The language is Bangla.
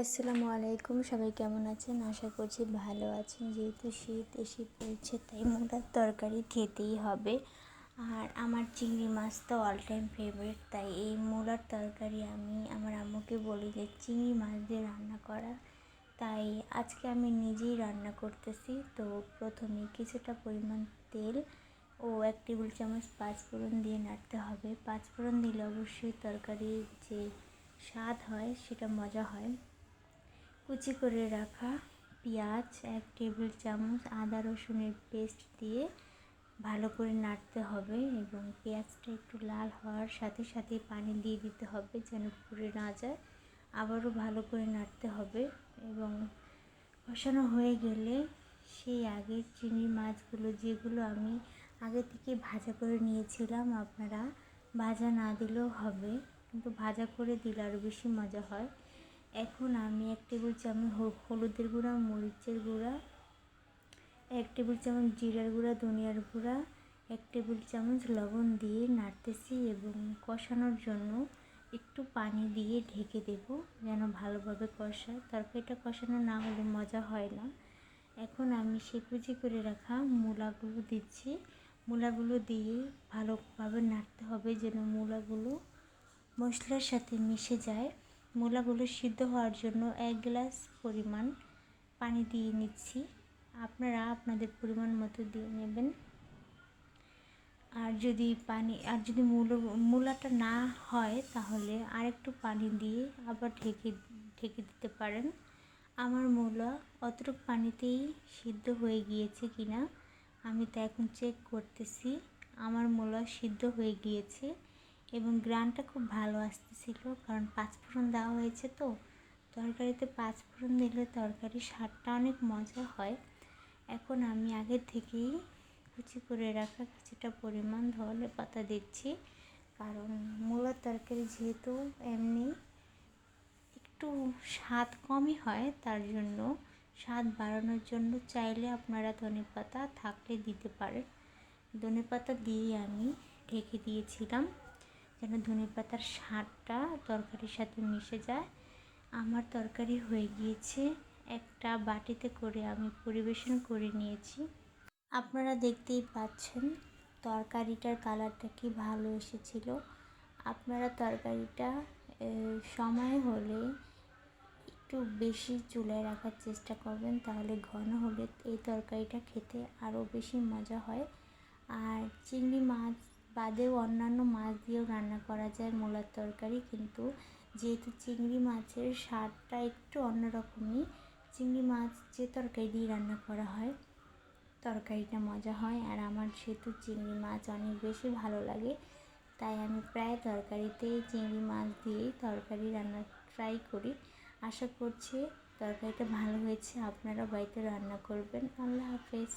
আসসালামু আলাইকুম। সবাই কেমন আছেন? আশা করছি ভালো আছেন। যেহেতু শীত এসে পড়ছে তাই মোটার তরকারি খেতেই হবে। আর আমার চিংড়ি মাছ তো অল টাইম ফেভারিট, তাই এই মোলার তরকারি আমি আমার আম্মুকে বলি যে চিংড়ি মাছ দিয়ে রান্না করা। তাই আজকে আমি নিজেই রান্না করতেছি। তো প্রথমে কিছুটা পরিমাণ তেল ও 1 টেবিল চামচ পাঁচফোড়ন দিয়ে নাড়তে হবে। পাঁচফোড়ন দিলে অবশ্যই তরকারির যে স্বাদ হয় সেটা মজা হয়। কুচি করে রাখা পেঁয়াজ 1 টেবিল চামচ, আদা রসুনের পেস্ট দিয়ে ভালো করে নাড়তে হবে এবং পেঁয়াজটা একটু লাল হওয়ার সাথে সাথে পানি দিয়ে দিতে হবে যেন পুড়ে না যায়। আবারও ভালো করে নাড়তে হবে এবং কষানো হয়ে গেলে সেই আগের চিংড়ি মাছগুলো যেগুলো আমি আগে থেকে ভাজা করে নিয়েছিলাম, আপনারা ভাজা না দিলেও হবে, কিন্তু ভাজা করে দিলে আরও বেশি মজা হয়। এখন আমি 1 টেবিল চামচ হলুদের গুঁড়া, মরিচের গুঁড়া, 1 টেবিল চামচ জিরার গুঁড়া, ধনিয়ার গুঁড়া, 1 টেবিল চামচ লবণ দিয়ে নাড়তেছি এবং কষানোর জন্য একটু পানি দিয়ে ঢেকে দেব যেন ভালোভাবে কষায়। তরকারিটা কষানো না হলে মজা হয় না। এখন আমি কুচি করে রাখা মূলাগুলো দিচ্ছি। মূলাগুলো দিয়ে ভালোভাবে নাড়তে হবে যেন মূলাগুলো মশলার সাথে মিশে যায়। মূলাগুলো সিদ্ধ হওয়ার জন্য 1 গ্লাস পরিমাণ পানি দিয়ে নিচ্ছি। আপনারা আপনাদের পরিমাণ মতো দিয়ে নেবেন। আর যদি মূলাটা না হয় তাহলে আরেকটু পানি দিয়ে আবার ঢেকে দিতে পারেন। আমার মূলা অতটুকু পানিতেই সিদ্ধ হয়ে গিয়েছে কিনা আমি তা এখন চেক করতেছি। আমার মূলা সিদ্ধ হয়ে গিয়েছে এবং গ্রানটা খুব ভালো আসতেছিল, কারণ পাঁচফোড়ন দেওয়া হয়েছে তো। তরকারিতে পাঁচফোড়ন দিলে তরকারির স্বাদটা অনেক মজা হয়। এখন আমি আগে থেকেই কুচি করে রাখা কিছুটা পরিমাণ ধনে পাতা দিচ্ছি, কারণ মূলার তরকারি যেহেতু এমনি একটু স্বাদ কমই হয়, তার জন্য স্বাদ বাড়ানোর জন্য চাইলে আপনারা ধনেপাতা থাকলে দিতে পারেন। ধনেপাতা দিয়ে আমি ঢেকে দিয়েছিলাম যেন ধনেপাতার স্বাদটা তরকারির সাথে মিশে যায়। আমার তরকারি হয়ে গিয়েছে, একটা বাটিতে করে আমি পরিবেশন করে নিয়েছি। আপনারা দেখতেই পাচ্ছেন তরকারিটার কালারটা কি ভালো এসেছিল। আপনারা তরকারিটা সময় হলে একটু বেশি চুলায় রাখার চেষ্টা করবেন, তাহলে ঘন হলে এই তরকারিটা খেতে আরও বেশি মজা হয়। আর চিংড়ি মাছ বাদেও অন্যান্য মাছ দিয়েও রান্না করা যায় মূলার তরকারি, কিন্তু যেহেতু চিংড়ি মাছের স্বাদটা একটু অন্যরকমই, চিংড়ি মাছ যে তরকারি দিয়ে রান্না করা হয় তরকারিটা মজা হয়। আর আমার যেহেতু চিংড়ি মাছ অনেক বেশি ভালো লাগে, তাই আমি প্রায় তরকারিতেই চিংড়ি মাছ দিয়েই তরকারি রান্না ট্রাই করি। আশা করছি তরকারিটা ভালো হয়েছে, আপনারা বাড়িতে রান্না করবেন। আল্লাহ হাফেজ।